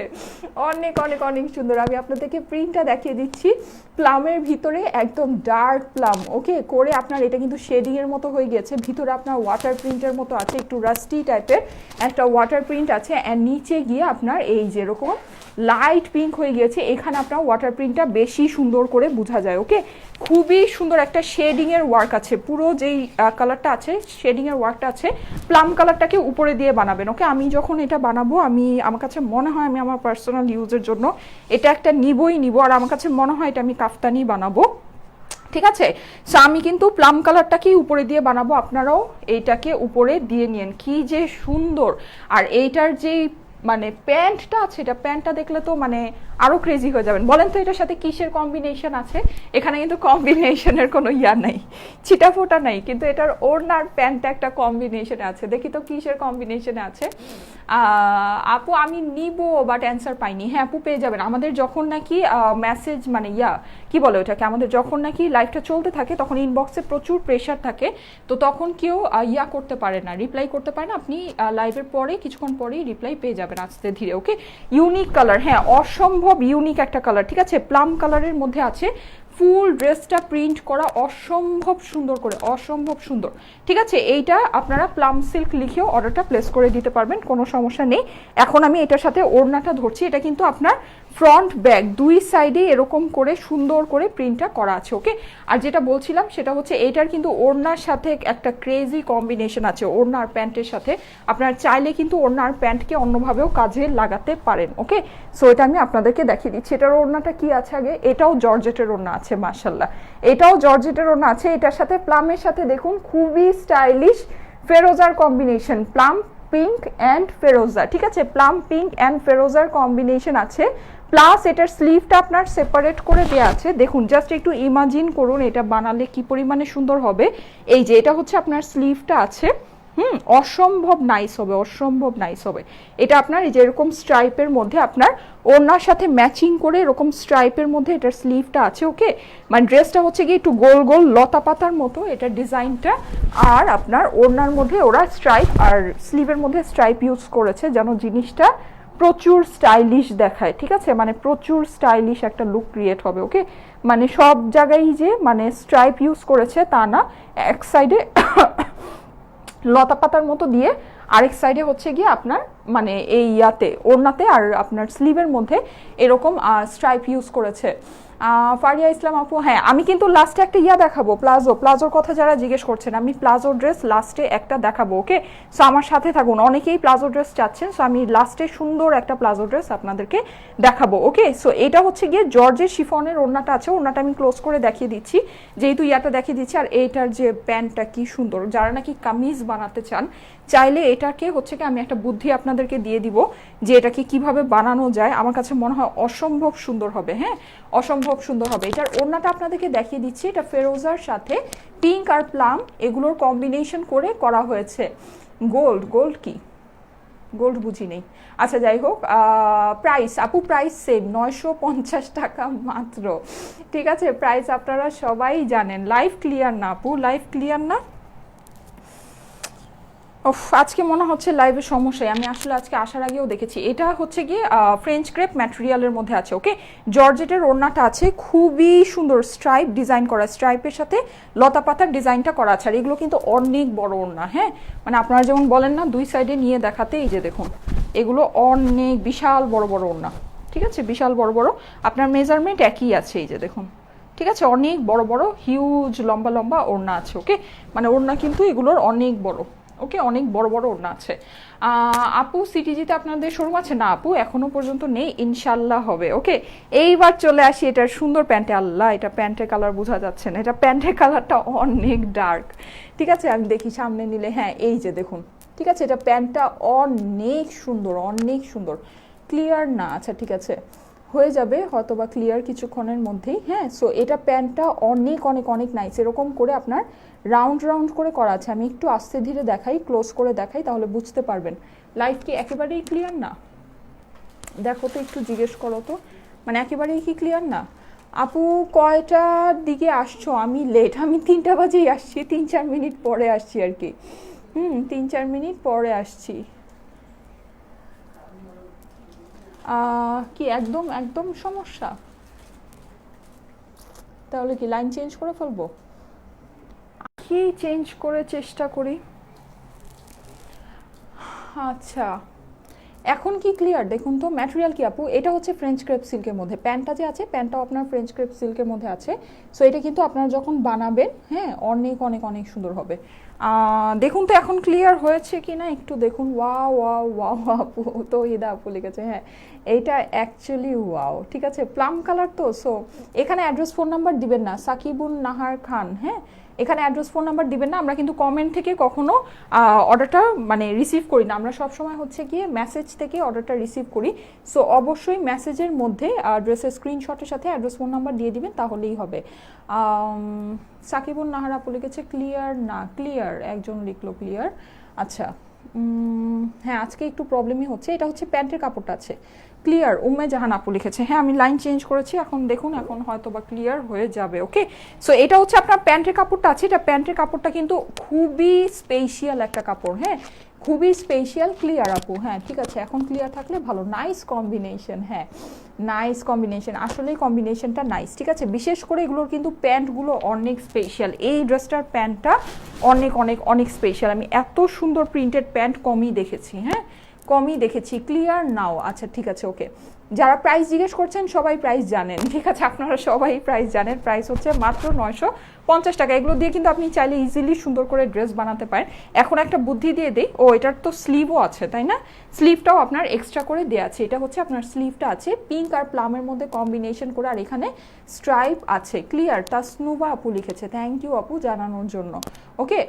অনেক অনেক অনেক সুন্দর। আমি আপনাদেরকে প্রিন্টটা দেখিয়ে দিচ্ছি, প্লামের ভিতরে একদম ডার্ক প্লাম, ওকে করে আপনার এটা কিন্তু শেডিং এর মতো হয়ে গেছে, ভিতরে আপনার ওয়াটার প্রিন্টের মতো আছে, একটু রাস্টি টাইপের একটা ওয়াটার প্রিন্ট আছে, আর নিচে গিয়ে আপনার এই যেরকম লাইট পিঙ্ক হয়ে গিয়েছে, এখানে আপনার ওয়াটার প্রিন্টটা বেশি সুন্দর করে বোঝা যায়, ওকে। খুবই সুন্দর একটা শেডিং এর ওয়ার্ক আছে, পুরো যেই কালারটা আছে শেডিং এর ওয়ার্কটা আছে, প্লাম কালারটাকে উপরে দিয়ে বানাবেন, ওকে। আমি যখন এটা বানাবো, আমার কাছে মনে হয় আমি আমার পার্সোনাল ইউজের জন্য এটা একটা নিব, আর আমার কাছে মনে হয় এটা আমি কাফতানি বানাবো, ঠিক আছে। সো আমি কিন্তু প্লাম কালারটাকেই উপরে দিয়ে বানাবো, আপনারাও এইটাকে উপরে দিয়ে নিন, কি যে সুন্দর। আর এইটার যেই মানে প্যান্টটা আছে, এটা প্যান্টটা দেখলে তো মানে আরো ক্রেজি হয়ে যাবেন। বলেন তো এটার সাথে কিসের কম্বিনেশন আছে? এখানে কিন্তু কম্বিনেশনের কোনো ইয়া নাই, ছিটাফোটা নাই, কিন্তু এটার ওড়নার প্যান্টটা একটা কম্বিনেশনে আছে। দেখি তো কিসের কম্বিনেশনে আছে। আপু আমি নিব, বাট অ্যান্সার পাইনি। হ্যাঁ আপু পেয়ে যাবেন, আমাদের যখন নাকি মেসেজ মানে কি বলে ওটাকে, আমাদের যখন নাকি লাইভটা চলতে থাকে তখন ইনবক্সে প্রচুর প্রেশার থাকে, তো তখন কেউ করতে পারে না, রিপ্লাই করতে পারে না। আপনি লাইভের পরে কিছুক্ষণ পরেই রিপ্লাই পেয়ে যাবেন আস্তে ধীরে, ওকে। ইউনিক কালার, হ্যাঁ অসম্ভব ইউনিক একটা কালার, ঠিক আছে, প্লাম কালারের মধ্যে আছে, ফুল ড্রেসটা প্রিন্ট করা অসম্ভব সুন্দর করে, অসম্ভব সুন্দর, ঠিক আছে। এইটা আপনারা প্লাম সিল্ক লিখেও অর্ডারটা প্লেস করে দিতে পারবেন, কোনো সমস্যা নেই। এখন আমি এটার সাথে ওড়নাটা ধরছি, এটা কিন্তু আপনার ফ্রন্ট ব্যাক দুই সাইডে এরকম করে সুন্দর করে প্রিন্টটা করা আছে, ওকে। আর যেটা বলছিলাম সেটা হচ্ছে এইটার কিন্তু ওড়নার সাথে একটা ক্রেজি কম্বিনেশন আছে, ওড়না আর প্যান্টের সাথে। আপনারা চাইলে কিন্তু ওড়না আর প্যান্টকে অন্যভাবেও কাজে লাগাতে পারেন, ওকে। সো এটা আমি আপনাদেরকে দেখিয়ে দিচ্ছি। এটার ওড়নাটা কি আছে আগে, এটাও জর্জেটের ওড়না আছে, মাশাআল্লাহ, এটাও জর্জেটের ওড়না আছে। এটার সাথে প্লামের সাথে দেখুন খুবই স্টাইলিশ ফেরোজার কম্বিনেশন, প্লাম পিঙ্ক অ্যান্ড ফেরোজা, ঠিক আছে, প্লাম পিঙ্ক অ্যান্ড ফেরোজার কম্বিনেশন আছে। প্লাস এটার স্লিভটা আপনার সেপারেট করে দেওয়া আছে, দেখুন জাস্ট একটু ইমাজিন করুন এটা বানালে কি পরিমাণে সুন্দর হবে। এই যে এটা হচ্ছে আপনার স্লিভটা আছে, অসম্ভব নাইস হবে, অসম্ভব নাইস হবে। এটা আপনার এই যে এরকম স্ট্রাইপের মধ্যে আপনার ওড়নার সাথে ম্যাচিং করে এরকম স্ট্রাইপের মধ্যে এটার স্লিভটা আছে, ওকে। মানে ড্রেসটা হচ্ছে কি একটু গোল গোল লতা পাতার মতো এটার ডিজাইনটা, আর আপনার ওড়নার মধ্যে ওরা স্ট্রাইপ আর স্লিভের মধ্যে স্ট্রাইপ ইউজ করেছে যেন জিনিসটা প্রচুর স্টাইলিশ দেখায়, ঠিক আছে, মানে প্রচুর স্টাইলিশ একটা লুক ক্রিয়েট হবে, ওকে। মানে সব জায়গায় যে মানে স্ট্রাইপ ইউজ করেছে তা না, এক সাইডে লতা পাতার মতো দিয়ে, আরেক সাইডে হচ্ছে গিয়ে আপনার মানে এই ওড়নাতে আর আপনার স্লিভের মধ্যে এরকম স্ট্রাইপ ইউজ করেছে। ফারিয়া ইসলাম আপু, হ্যাঁ আমি কিন্তু লাস্টে একটা দেখাবো, প্লাজোর কথা যারা জিজ্ঞেস করছেন, আমি প্লাজো ড্রেস লাস্টে একটা দেখাবো। ওকে, সো আমার সাথে থাকুন, অনেকেই প্লাজো ড্রেস চাচ্ছেন, সো আমি লাস্টে সুন্দর একটা প্লাজো ড্রেস আপনাদেরকে দেখাবো। ওকে, সো এটা হচ্ছে গিয়ে জর্জের শিফনের ওড়নাটা আছে, ওড়নাটা আমি ক্লোজ করে দেখিয়ে দিচ্ছি, যেহেতু দেখিয়ে দিচ্ছি। আর এইটার যে প্যান্টটা কি সুন্দর, যারা নাকি কামিজ বানাতে চান চাইলে এটাকে হচ্ছে কি আমি একটা বুদ্ধি আপনাদেরকে দিয়ে দিব যে এটাকে কিভাবে বানানো যায়, আমার কাছে মনে হয় অসম্ভব সুন্দর হবে। হ্যাঁ, অসম্ভব সুন্দর হবে। এটার ওড়নাটা আপনাদেরকে দেখিয়ে দিচ্ছি, এটা ফেরোজার সাথে পিঙ্ক আর প্লাম এগুলোর কম্বিনেশন করে করা হয়েছে। গোল্ড কি, গোল্ড বুঝি নেই, আচ্ছা যাই হোক। প্রাইস আপু, প্রাইস সেম 950 টাকা মাত্র। ঠিক আছে, প্রাইস আপনারা সবাই জানেন। লাইভ ক্লিয়ার না আপু, লাইভ ক্লিয়ার না। আজকে মনে হচ্ছে লাইভে সমস্যায়, আমি আসলে আজকে আসার আগেও দেখেছি। এটা হচ্ছে গিয়ে ফ্রেঞ্চ ক্রেপ ম্যাটেরিয়ালের মধ্যে আছে। ওকে, জর্জেটের ওড়নাটা আছে, খুবই সুন্দর স্ট্রাইপ ডিজাইন করা, স্ট্রাইপের সাথে লতা পাতার ডিজাইনটা করা আছে। আর এগুলো কিন্তু অনেক বড় ওড়না। হ্যাঁ, মানে আপনারা যেমন বলেন না দুই সাইডে নিয়ে দেখাতে, এই যে দেখুন এগুলো অনেক বিশাল বড় বড় ওড়না। ঠিক আছে, বিশাল বড় বড়, আপনার মেজারমেন্ট একই আছে, এই যে দেখুন। ঠিক আছে, অনেক বড় বড় হিউজ লম্বা লম্বা ওড়না আছে। ওকে, মানে ওড়না কিন্তু এগুলোর অনেক বড়। ওকে, অনেক বড় বড় ওড়না আছে। আপু সিটিজিতে আপনাদের শোরুম আছে? না আপু, এখনো পর্যন্ত নেই, ইনশাল্লাহ হবে। ওকে, এইবার চলে আসি এটার সুন্দর প্যান্টে। আল্লাহ, এটা প্যান্টের কালার বোঝা যাচ্ছে না, এটা প্যান্টের কালারটা অনেক ডার্ক। ঠিক আছে, আমি দেখি সামনে নিলে, হ্যাঁ এই যে দেখুন। ঠিক আছে, এটা প্যান্টটা অনেক সুন্দর, অনেক সুন্দর। ক্লিয়ার না, আচ্ছা ঠিক আছে, হয়ে যাবে হয়তো বা ক্লিয়ার কিছুক্ষণের মধ্যেই। হ্যাঁ, সো এটা প্যান্টটা অনেক অনেক অনেক নাইস। এরকম করে আপনার রাউন্ড রাউন্ড করে করা আছে। আমি একটু আস্তে ধীরে দেখাই, ক্লোজ করে দেখাই, তাহলে বুঝতে পারবেন। লাইট কি একেবারেই ক্লিয়ার না? দেখো তো, একটু জিজ্ঞেস করো তো, মানে একেবারেই কি ক্লিয়ার না? আপু কয়টার দিকে আসছো? আমি লেট, আমি 3টা বাজেই আসছি, 3-4 মিনিট পরে আসছি আর কি। 3-4 মিনিট পরে আসছি। কি একদম একদম সমস্যা? তাহলে কি লাইন চেঞ্জ করে ফেলবো? কি চেঞ্জ করে চেষ্টা করি। আচ্ছা, এখন কি ক্লিয়ার? দেখুন তো ম্যাটেরিয়াল কি আপু? এটা হচ্ছে ফ্রেঞ্চ ক্রেপ সিল্কের মধ্যে, প্যান্টটা যে আছে প্যান্টটাও আপনার ফ্রেঞ্চ ক্রেপ সিল্কের মধ্যে আছে। সো এটা কিন্তু আপনারা যখন বানাবেন, হ্যাঁ অনেক অনেক অনেক সুন্দর হবে। দেখুন তো এখন ক্লিয়ার হয়েছে কি না একটু দেখুন। ওয়াও ওয়াও ওয়াও আপু, তো ইদা আপু লিখেছে, হ্যাঁ এইটা অ্যাকচুয়ালি ওয়াও। ঠিক আছে, প্লাম কালার তো। সো এখানে অ্যাড্রেস ফোন নাম্বার দিবেন না, সাকিবুন নাহার খান। হ্যাঁ, এখানে অ্যাড্রেস ফোন নাম্বার দিবেন না, আমরা কিন্তু কমেন্ট থেকে কখনো অর্ডারটা মানে রিসিভ করি না, আমরা সবসময় হচ্ছে গিয়ে মেসেজ থেকে অর্ডারটা রিসিভ করি। সো অবশ্যই মেসেজের মধ্যে অ্যাড্রেসের স্ক্রিনশটের সাথে অ্যাড্রেস ফোন নাম্বার দিয়ে দিবেন, তাহলেই হবে। সাকিবুন নাহার আপু লিখেছে ক্লিয়ার না, ক্লিয়ার একজন লিখলো ক্লিয়ার। আচ্ছা, হ্যাঁ আজকে একটু প্রবলেমই হচ্ছে। এটা হচ্ছে প্যান্টের কাপড়টা আছে ক্লিয়ার। উম্মে জাহান আপু লিখেছে, হ্যাঁ আমি লাইন চেঞ্জ করেছি, এখন দেখুন এখন হয়তো বা ক্লিয়ার হয়ে যাবে। ওকে, সো এটা হচ্ছে আপনার প্যান্টের কাপড়টা আছে। এটা প্যান্টের কাপড়টা কিন্তু খুবই স্পেশিয়াল একটা কাপড়। হ্যাঁ, খুবই স্পেশিয়াল। ক্লিয়ার আপু, হ্যাঁ ঠিক আছে, এখন ক্লিয়ার থাকলে ভালো। নাইস কম্বিনেশন, হ্যাঁ নাইস কম্বিনেশন, আসলেই কম্বিনেশনটা নাইস। ঠিক আছে, বিশেষ করে এগুলোর কিন্তু প্যান্টগুলো অনেক স্পেশাল। এই ড্রেসটার প্যান্টটা অনেক অনেক অনেক স্পেশাল। আমি এত সুন্দর প্রিন্টেড প্যান্ট কমই দেখেছি। হ্যাঁ, কমই দেখেছি। ক্লিয়ার নাও, আচ্ছা ঠিক আছে ওকে। যারা প্রাইস জিজ্ঞেস করছেন সবাই প্রাইস জানেন। ঠিক আছে, আপনারা সবাই প্রাইস জানেন। প্রাইস হচ্ছে মাত্র 950 টাকা। এগুলো দিয়ে কিন্তু আপনি চাইলে ইজিলি সুন্দর করে ড্রেস বানাতে পারেন। এখন একটা বুদ্ধি দিয়ে দিই, ও এটার তো স্লিভও আছে তাই না? স্লিভটাও আপনার এক্সট্রা করে দেওয়া আছে। এটা হচ্ছে আপনার স্লিভটা আছে পিঙ্ক আর প্লামের মধ্যে কম্বিনেশন করে, আর এখানে স্ট্রাইপ আছে। ক্লিয়ার, তাসনুবা আপু লিখেছে, থ্যাংক ইউ আপু জানানোর জন্য। Okay,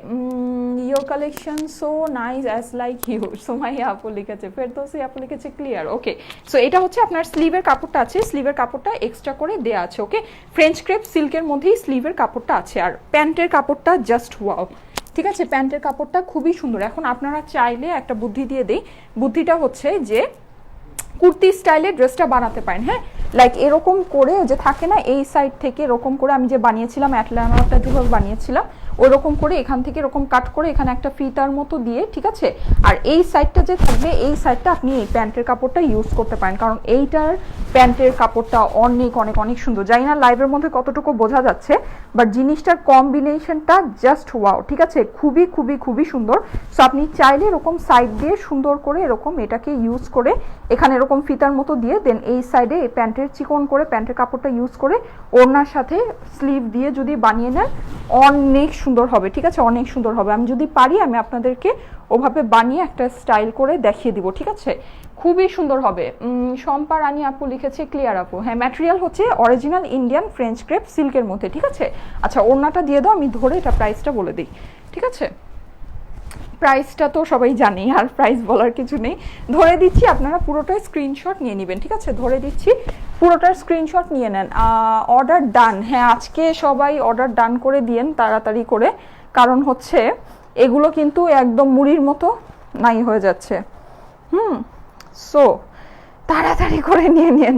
your collection so nice as like you, Sumaiya আপু লিখেছে, ফেরদৌসি আপু লিখেছে ক্লিয়ার। ওকে, সো এটা হচ্ছে আপনার স্লিভের কাপড়টা আছে, স্লিভের কাপড়টা এক্সট্রা করে দেওয়া আছে। ওকে, ফ্রেঞ্চ ক্রেপ সিল্কের মধ্যেই স্লিভের কাপড়টা আছে। আর প্যান্টের কাপড়টা জাস্ট ওয়াও। ঠিক আছে, প্যান্টের কাপড়টা খুবই সুন্দর। এখন আপনারা চাইলে একটা বুদ্ধি দিয়ে দেই, বুদ্ধিটা হচ্ছে যে কুর্তি স্টাইলে ড্রেসটা বানাতে পারেন। হ্যাঁ, লাইক এরকম করে যে থাকে না এই সাইড থেকে এরকম করে, আমি যে বানিয়েছিলাম অ্যাটলান্টাটা যেভাবে বানিয়েছিলাম ওইরকম করে এখান থেকে এরকম কাট করে এখানে একটা ফিতার মতো দিয়ে, ঠিক আছে। আর এই সাইডটা যে থাকবে এই সাইডটা আপনি এই প্যান্টের কাপড়টা ইউজ করতে পারেন, কারণ এইটার প্যান্টের কাপড়টা অনেক অনেক অনেক সুন্দর। জানি না লাইভের মধ্যে কতটুকু বোঝা যাচ্ছে, বাট জিনিসটার কম্বিনেশনটা জাস্ট ওয়াও, ঠিক আছে, খুবই খুবই খুবই সুন্দর। সো আপনি চাইলে এরকম সাইড দিয়ে সুন্দর করে এরকম এটাকে ইউজ করে এখানে এরকম ফিতার মতো দিয়ে দেন এই সাইডে এই প্যান্টের চিকন করে প্যান্টের কাপড়টা ইউজ করে ওড়নার সাথে স্লিভ দিয়ে যদি বানিয়ে নেন অনেক সুন্দর হবে, ঠিক আছে, অনেক সুন্দর হবে। আমি যদি পারি আমি আপনাদেরকে ওভাবে বানিয়ে একটা স্টাইল করে দেখিয়ে দিব, ঠিক আছে, খুবই সুন্দর হবে। শম্পা রানী আপু লিখেছে ক্লিয়ার আপু, হ্যাঁ ম্যাটেরিয়াল হচ্ছে অরিজিনাল ইন্ডিয়ান ফ্রেঞ্চ ক্রেপ সিল্কের মধ্যে, ঠিক আছে। আচ্ছা ওড়নাটা দিয়ে দাও, আমি ধরে এটা প্রাইসটা বলে দিই, ঠিক আছে। প্রাইসটা তো সবাই জানে, আর প্রাইস বলার কিছু নেই, ধরে দিচ্ছি, আপনারা পুরোটাই স্ক্রিনশট নিয়ে নেবেন, ঠিক আছে, ধরে দিচ্ছি পুরোটার স্ক্রিনশট নিয়ে নেন। অর্ডার ডান, হ্যাঁ আজকে সবাই অর্ডার ডান করে দিয়েন তাড়াতাড়ি করে, কারণ হচ্ছে এগুলো কিন্তু একদম মুড়ির মতো নাই হয়ে যাচ্ছে। সো তাড়াতাড়ি করে নিয়ে নিন,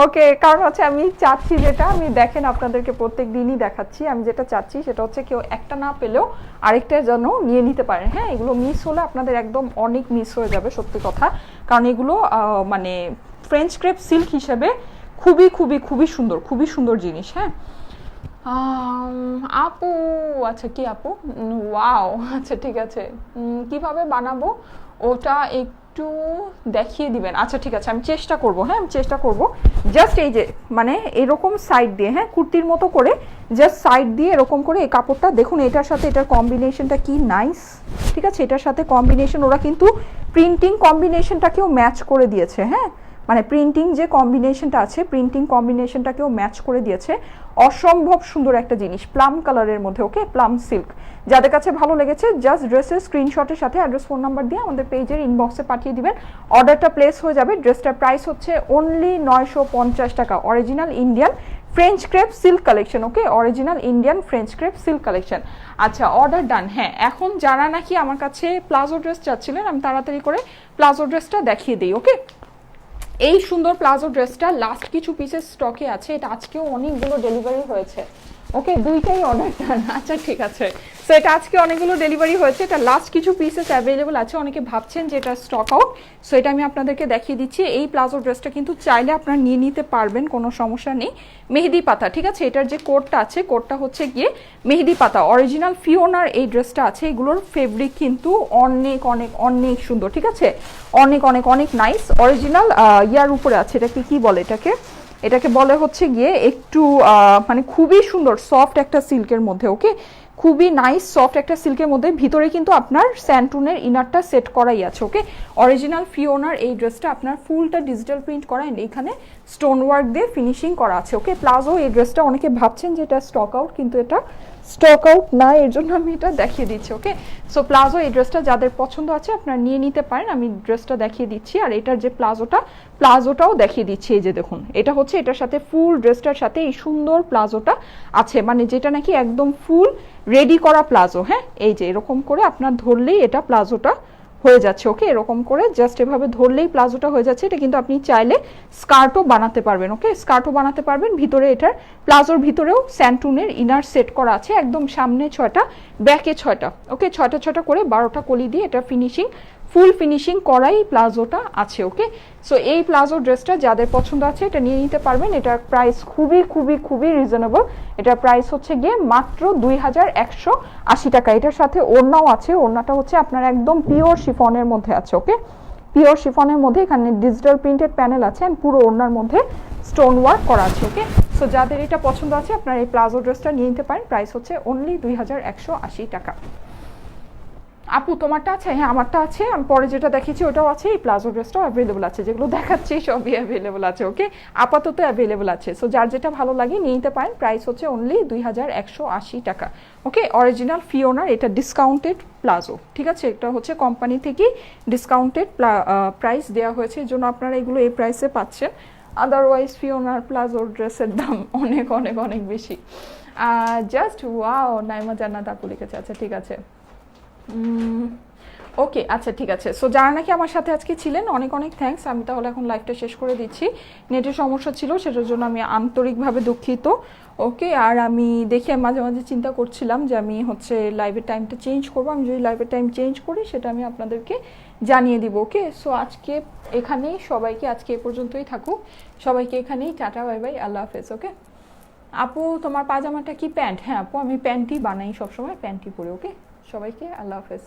ওকে। কারণ হচ্ছে আমি চাচ্ছি যেটা, আমি দেখেন আপনাদেরকে প্রত্যেক দিনই দেখাচ্ছি, আমি যেটা চাচ্ছি সেটা হচ্ছে কেউ একটা না পেলেও আরেকটা যেন নিয়ে নিতে পারেন। হ্যাঁ এগুলো মিস হলে আপনাদের একদম অনেক মিস হয়ে যাবে, সত্যি কথা, কারণ এগুলো মানে ফ্রেঞ্চ ক্রেপ সিল্ক হিসেবে খুবই খুবই খুবই সুন্দর, খুবই সুন্দর জিনিস। হ্যাঁ আপু, আচ্ছা কি আপু, ওয়াও, আচ্ছা ঠিক আছে, কিভাবে বানাবো ওটা একটু দেখিয়ে দিবেন। আচ্ছা ঠিক আছে, আমি চেষ্টা করব, হ্যাঁ আমি চেষ্টা করব। জাস্ট এই যে মানে এরকম সাইড দিয়ে, হ্যাঁ কুর্তির মতো করে জাস্ট সাইড দিয়ে এরকম করে এই কাপড়টা দেখুন, এটার সাথে এটার কম্বিনেশনটা কি নাইস, ঠিক আছে, এটার সাথে কম্বিনেশন ওরা কিন্তু প্রিন্টিং কম্বিনেশনটাকেও ম্যাচ করে দিয়েছে। হ্যাঁ মানে প্রিন্টিং যে কম্বিনেশনটা আছে, প্রিন্টিং কম্বিনেশনটাকেও ম্যাচ করে দিয়েছে, অসম্ভব সুন্দর একটা জিনিস, প্লাম কালারের মধ্যে, ওকে, প্লাম সিল্ক। যাদের কাছে ভালো লেগেছে জাস্ট ড্রেসের স্ক্রিনশটের সাথে অ্যাড্রেস ফোন নাম্বার দিয়ে আমাদের পেজের ইনবক্সে পাঠিয়ে দিবেন, অর্ডারটা প্লেস হয়ে যাবে। ড্রেসটার প্রাইস হচ্ছে অনলি 950 টাকা, original Indian French crepe silk collection, okay, original Indian French crepe silk collection. আচ্ছা অর্ডার ডান। হ্যাঁ এখন যারা নাকি আমার কাছে প্লাজো ড্রেস চাচ্ছিলেন, আমি তাড়াতাড়ি করে প্লাজো ড্রেসটা দেখিয়ে দিই, ওকে। এই সুন্দর প্লাজো ড্রেসটা লাস্ট কিছু পিসেস স্টকে আছে, এটা আজকেও অনেকগুলো ডেলিভারি হয়েছে, ওকে, দুইটাই অর্ডার ডান। আচ্ছা ঠিক আছে, সো এটা আজকে অনেকগুলো ডেলিভারি হয়েছে, এটা লাস্ট কিছু পিসেস অ্যাভেলেবল আছে, অনেকে ভাবছেন যে এটা স্টক আউট, সো এটা আমি আপনাদেরকে দেখিয়ে দিচ্ছি। এই প্লাজো ড্রেসটা কিন্তু চাইলে আপনারা নিয়ে নিতে পারবেন, কোনো সমস্যা নেই। মেহেদি পাতা, ঠিক আছে, এটার যে কোডটা আছে, কোডটা হচ্ছে গিয়ে মেহেদি পাতা, অরিজিনাল ফিওনার এই ড্রেসটা আছে, এগুলোর ফেব্রিক কিন্তু অনেক অনেক অনেক সুন্দর, ঠিক আছে, অনেক অনেক অনেক নাইস, অরিজিনাল ইয়ার উপরে আছে, এটাকে কি বলে, এটাকে বলে হচ্ছে গিয়ে একটু মানে খুবই সুন্দর সফট একটা সিল্কের মধ্যে, ওকে, খুবই নাইস সফট একটা সিল্কের মধ্যে, ভিতরে কিন্তু আপনার স্যান্টুনের ইনারটা সেট করাই আছে, ওকে। অরিজিনাল ফিওনার এই ড্রেসটা আপনার ফুলটা ডিজিটাল প্রিন্ট করা, এখানে স্টোন ওয়ার্ক দিয়ে ফিনিশিং করা আছে, ওকে। প্লাজো এই ড্রেসটা অনেকে ভাবছেন যে এটা স্টক আউট, কিন্তু এটা স্টক আউট না, এর জন্য আমি এটা দেখিয়ে দিচ্ছি, ওকে। সো প্লাজো এই ড্রেসটা যাদের পছন্দ আছে আপনারা নিয়ে নিতে পারেন, আমি ড্রেসটা দেখিয়ে দিচ্ছি, আর এটার যে প্লাজোটাও দেখিয়ে দিচ্ছি, এই যে দেখুন, এটা হচ্ছে এটার সাথে ফুল ড্রেসটার সাথে এই সুন্দর প্লাজোটা আছে, মানে যেটা নাকি একদম ফুল রেডি করা প্লাজো। হ্যাঁ এই যে এরকম করে আপনার ধরলেই এটা প্লাজোটা হয়ে যাচ্ছে, ওকে, এরকম করে জাস্ট এভাবে ধরলেই প্লাজোটা হয়ে যাচ্ছে। এটা কিন্তু আপনি চাইলে স্কার্টও বানাতে পারবেন, ওকে, স্কার্টও বানাতে পারবেন। ভিতরে এটার প্লাজোর ভিতরেও স্যান্টুনের ইনার সেট করা আছে, একদম সামনে 6টা ব্যাকে 6টা, ওকে, 6টা করে 12টা কলি দিয়ে এটা ফিনিশিং ফুল ফিনিশিং করাই প্লাজোটা আছে, ওকে। সো এই প্লাজো ড্রেসটা যাদের পছন্দ আছে এটা নিয়ে নিতে পারবেন, এটার প্রাইস খুবই খুবই খুবই রিজনেবল, এটার প্রাইস হচ্ছে গিয়ে মাত্র 2180 টাকা। এটার সাথে ওড়নাও আছে, ওড়নাটা হচ্ছে আপনার একদম পিওর শিফনের মধ্যে আছে, ওকে, পিওর শিফনের মধ্যে, এখানে ডিজিটাল প্রিন্টেড প্যানেল আছে, এন্ড পুরো ওড়নার মধ্যে স্টোন ওয়ার্ক করা আছে, ওকে। সো যাদের এটা পছন্দ আছে আপনারা এই প্লাজো ড্রেসটা নিয়ে নিতে পারেন, প্রাইস হচ্ছে অনলি 2180 টাকা। আপু তোমারটা আছে? হ্যাঁ আমারটা আছে, আমি পরে যেটা দেখেছি ওটাও আছে, এই প্লাজো ড্রেসটাও অ্যাভেলেবল আছে, যেগুলো দেখাচ্ছি সবই অ্যাভেলেবল আছে, ওকে, আপাতত অ্যাভেলেবল আছে। সো যার যেটা ভালো লাগে নিয়ে নিতে পারেন, প্রাইস হচ্ছে অনলি 2180 টাকা, ওকে। অরিজিনাল ফিওনার, এটা ডিসকাউন্টেড প্লাজো, ঠিক আছে, এটা হচ্ছে কোম্পানি থেকেই ডিসকাউন্টেড প্রাইস দেওয়া হয়েছে, এর জন্য আপনারা এগুলো এই প্রাইসে পাচ্ছেন, আদারওয়াইজ ফিওনার প্লাজোর ড্রেসের দাম অনেক অনেক অনেক বেশি। জাস্ট ওয়াও, নাইমা জান্নাত আপু লিখেছে, আচ্ছা ঠিক আছে, ওকে, আচ্ছা ঠিক আছে। সো যারা নাকি আমার সাথে আজকে ছিলেন অনেক অনেক থ্যাঙ্কস। আমি তাহলে এখন লাইভটা শেষ করে দিচ্ছি, নেটের সমস্যা ছিল সেটার জন্য আমি আন্তরিকভাবে দুঃখিত। ওকে। আর আমি দেখে মাঝে মাঝে চিন্তা করছিলাম যে আমি হচ্ছে লাইভের টাইমটা চেঞ্জ করবো, আমি যদি লাইভের টাইম চেঞ্জ করি সেটা আমি আপনাদেরকে জানিয়ে দিব। ওকে, সো আজকে এখানেই সবাইকে, আজকে এ পর্যন্তই থাকুক, সবাইকে এখানেই টাটা বাই বাই, আল্লাহ হাফেজ। ওকে আপু, তোমার পাজামাটা কি প্যান্ট? হ্যাঁ আপু, আমি প্যান্টই বানাই সবসময়, প্যান্টই পরি। ওকে, সবাইকে আল্লাহ হাফেজ।